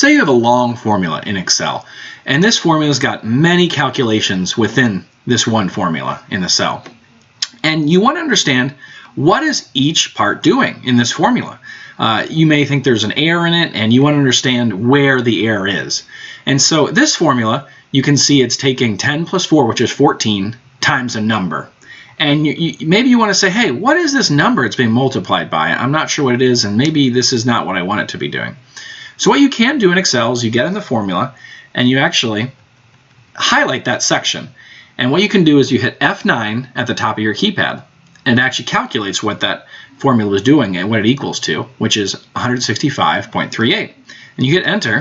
Say you have a long formula in Excel, and this formula's got many calculations within this one formula in the cell. And you want to understand, what is each part doing in this formula? You may think there's an error in it, and you want to understand where the error is. And so this formula, you can see it's taking 10 plus 4, which is 14, times a number. And maybe you want to say, hey, what is this number it's being multiplied by? I'm not sure what it is, and maybe this is not what I want it to be doing. So what you can do in Excel is you get in the formula, and you actually highlight that section. And what you can do is you hit F9 at the top of your keypad, and it actually calculates what that formula is doing and what it equals to, which is 165.38. And you hit enter,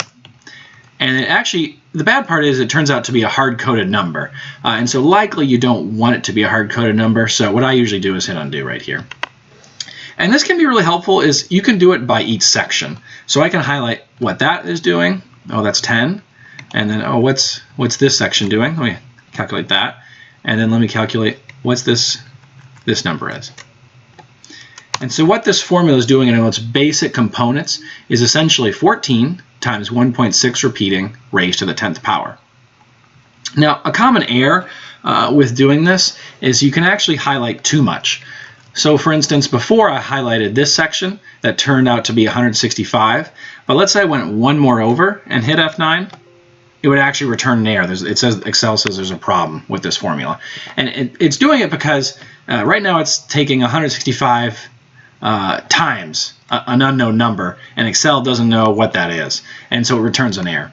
and it actually, the bad part is it turns out to be a hard-coded number. And so likely you don't want it to be a hard-coded number, so what I usually do is hit undo right here. And this can be really helpful, is you can do it by each section. So I can highlight what that is doing. Oh, that's 10. And then, oh, what's this section doing? Let me calculate that. And then let me calculate what's this number is. And so what this formula is doing in its basic components is essentially 14 times 1.6 repeating raised to the 10th power. Now, a common error with doing this is you can actually highlight too much. So for instance, before I highlighted this section that turned out to be 165, but let's say I went one more over and hit F9, it would actually return an error. Excel says there's a problem with this formula. And it's doing it because right now it's taking 165 times an unknown number, and Excel doesn't know what that is, and so it returns an error.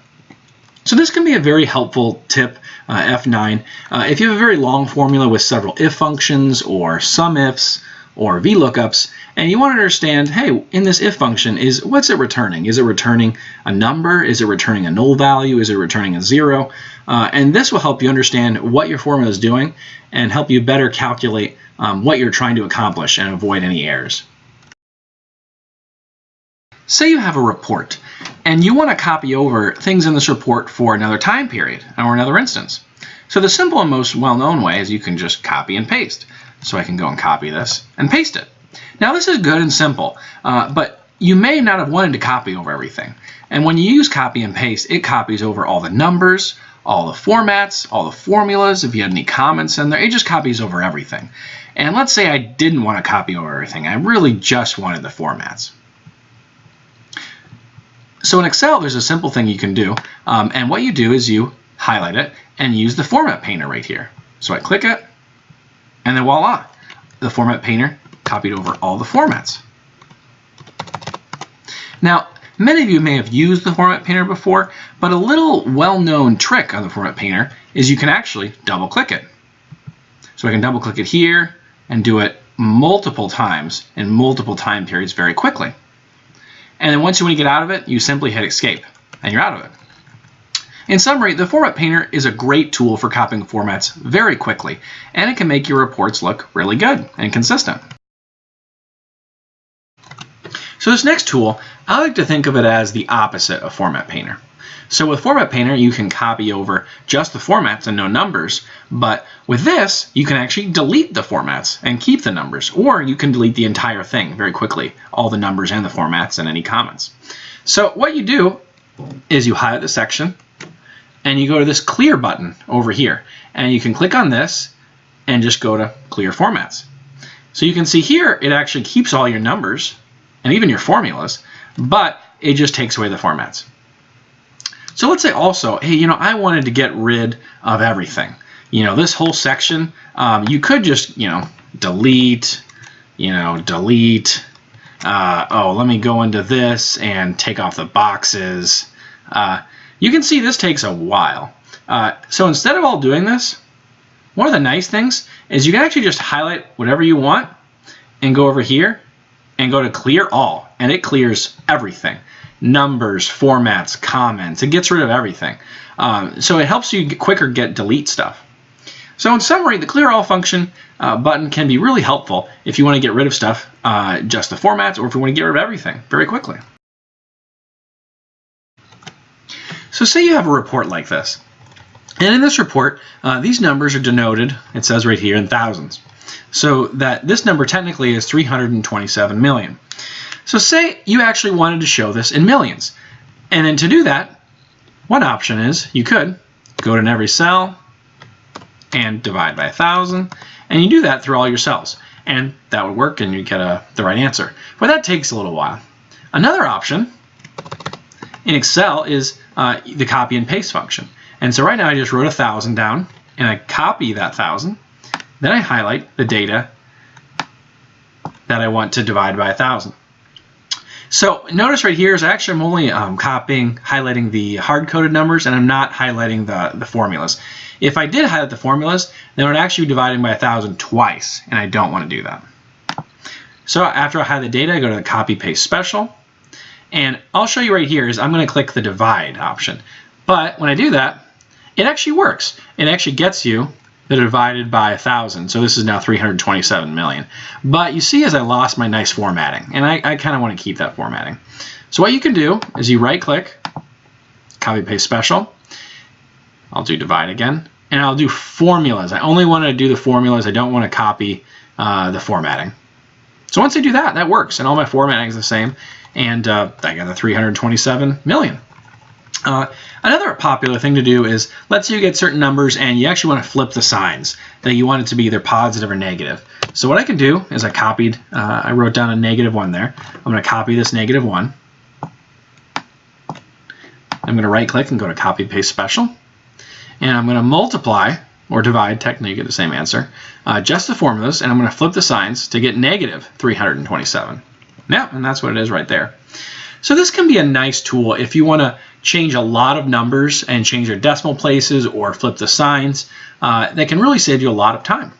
So this can be a very helpful tip, F9. If you have a very long formula with several if functions or sum ifs or VLOOKUPs, and you want to understand, hey, in this if function, what's it returning? Is it returning a number? Is it returning a null value? Is it returning a 0? And this will help you understand what your formula is doing and help you better calculate what you're trying to accomplish and avoid any errors. Say you have a report and you want to copy over things in this report for another time period or another instance. So the simple and most well-known way is you can just copy and paste. So I can go and copy this and paste it. Now this is good and simple, but you may not have wanted to copy over everything. And when you use copy and paste, it copies over all the numbers, all the formats, all the formulas. If you had any comments in there, it just copies over everything. And let's say I didn't want to copy over everything. I really just wanted the formats. So in Excel, there's a simple thing you can do. And what you do is you highlight it and use the Format Painter right here. So I click it, and then voila, the Format Painter copied over all the formats. Now, many of you may have used the Format Painter before, but a little well-known trick on the Format Painter is you can actually double-click it. So I can double-click it here and do it multiple times in multiple time periods very quickly. And then once you want to get out of it, you simply hit Escape, and you're out of it. In summary, the Format Painter is a great tool for copying formats very quickly, and it can make your reports look really good and consistent. So this next tool, I like to think of it as the opposite of Format Painter. So with Format Painter, you can copy over just the formats and no numbers, but with this, you can actually delete the formats and keep the numbers, or you can delete the entire thing very quickly, all the numbers and the formats and any comments. So what you do is you highlight the section, and you go to this Clear button over here, and you can click on this and just go to Clear Formats. So you can see here, it actually keeps all your numbers and even your formulas, but it just takes away the formats. So let's say also, hey, I wanted to get rid of everything. This whole section, you could just, delete, delete. Oh, let me go into this and take off the boxes. You can see this takes a while. So instead of all doing this, one of the nice things is you can actually just highlight whatever you want and go over here and go to Clear All, and it clears everything. Numbers, formats, comments, it gets rid of everything. So it helps you quicker delete stuff. So in summary, the Clear All function button can be really helpful if you want to get rid of stuff, just the formats, or if you want to get rid of everything very quickly. So say you have a report like this. And in this report, these numbers are denoted, it says right here, in thousands. So that this number technically is 327 million. So say you actually wanted to show this in millions. And then to do that, one option is you could go to every cell and divide by 1,000, and you do that through all your cells. And that would work, and you get the right answer. But that takes a little while. Another option in Excel is the copy and paste function. And so right now I just wrote 1,000 down, and I copy that 1,000. Then I highlight the data that I want to divide by 1,000. So notice right here is actually I'm only highlighting the hard-coded numbers, and I'm not highlighting the formulas. If I did highlight the formulas, then it would actually be dividing by 1,000 twice, and I don't want to do that. So after I highlight the data, I go to the copy paste special, and I'll show you right here is I'm going to click the divide option. But when I do that, it actually works. It actually gets you the divided by 1,000. So this is now 327 million. But you see as I lost my nice formatting, and I kind of want to keep that formatting. So what you can do is you right click, copy paste special. I'll do divide again, and I'll do formulas. I only want to do the formulas. I don't want to copy the formatting. So once I do that, that works, and all my formatting is the same, and I got the 327 million. Another popular thing to do is, let's say you get certain numbers and you actually want to flip the signs, that you want it to be either positive or negative. So what I can do is I wrote down a -1 there. I'm going to copy this -1. I'm going to right click and go to copy paste special. And I'm going to multiply or divide, technically you get the same answer, just the formulas, and I'm going to flip the signs to get -327. Yeah, and that's what it is right there. So this can be a nice tool if you want to change a lot of numbers and change your decimal places or flip the signs. That can really save you a lot of time.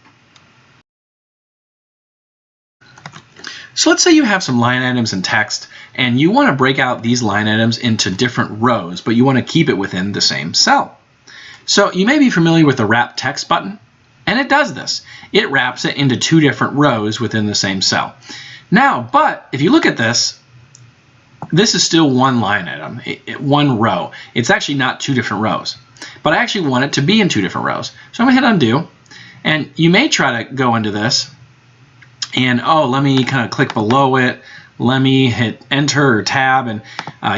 So let's say you have some line items in text and you want to break out these line items into different rows, but you want to keep it within the same cell. So you may be familiar with the wrap text button, and it does this. It wraps it into 2 different rows within the same cell. Now, but if you look at this, this is still one line item, one row. It's actually not 2 different rows, but I actually want it to be in 2 different rows. So I'm going to hit undo, and you may try to go into this and, let me kind of click below it. Let me hit enter or tab, and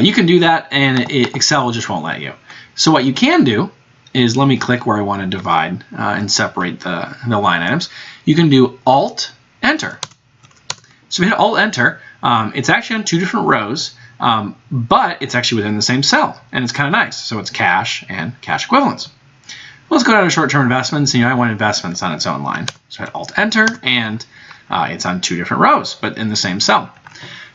you can do that, and Excel just won't let you. So what you can do is, let me click where I want to divide and separate the line items. You can do Alt Enter. So if you hit Alt Enter, it's actually on 2 different rows, but it's actually within the same cell, and it's kind of nice. So it's cash and cash equivalents. Let's go down to short-term investments. I want investments on its own line. So hit Alt Enter, and it's on 2 different rows, but in the same cell.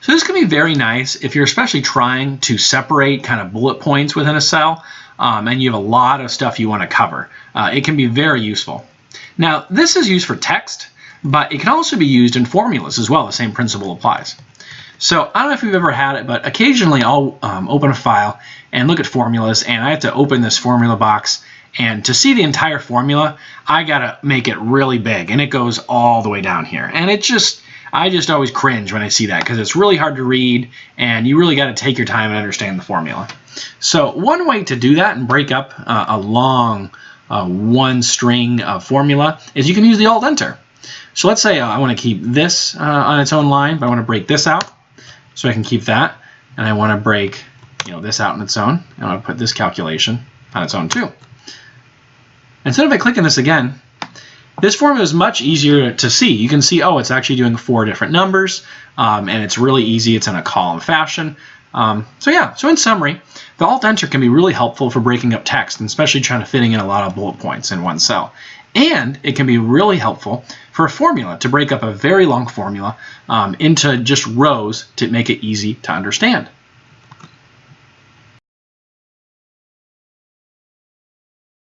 So this can be very nice if you're especially trying to separate kind of bullet points within a cell, and you have a lot of stuff you want to cover. It can be very useful. Now, this is used for text, but it can also be used in formulas as well. The same principle applies. So I don't know if you've ever had it, but occasionally I'll open a file and look at formulas, and I have to open this formula box, and to see the entire formula, I gotta make it really big, and it goes all the way down here. And I just always cringe when I see that, because it's really hard to read, and you really got to take your time and understand the formula. So one way to do that and break up a long one string formula is you can use the Alt Enter. So let's say I want to keep this on its own line, but I want to break this out. So I can keep that, and I want to break this out on its own. And I want to put this calculation on its own too. Instead of clicking this again, this formula is much easier to see. You can see, it's actually doing 4 different numbers, and it's really easy. It's in a column fashion. So in summary, the Alt Enter can be really helpful for breaking up text, and especially trying to fitting in a lot of bullet points in one cell. And it can be really helpful for a formula, to break up a very long formula into just rows to make it easy to understand.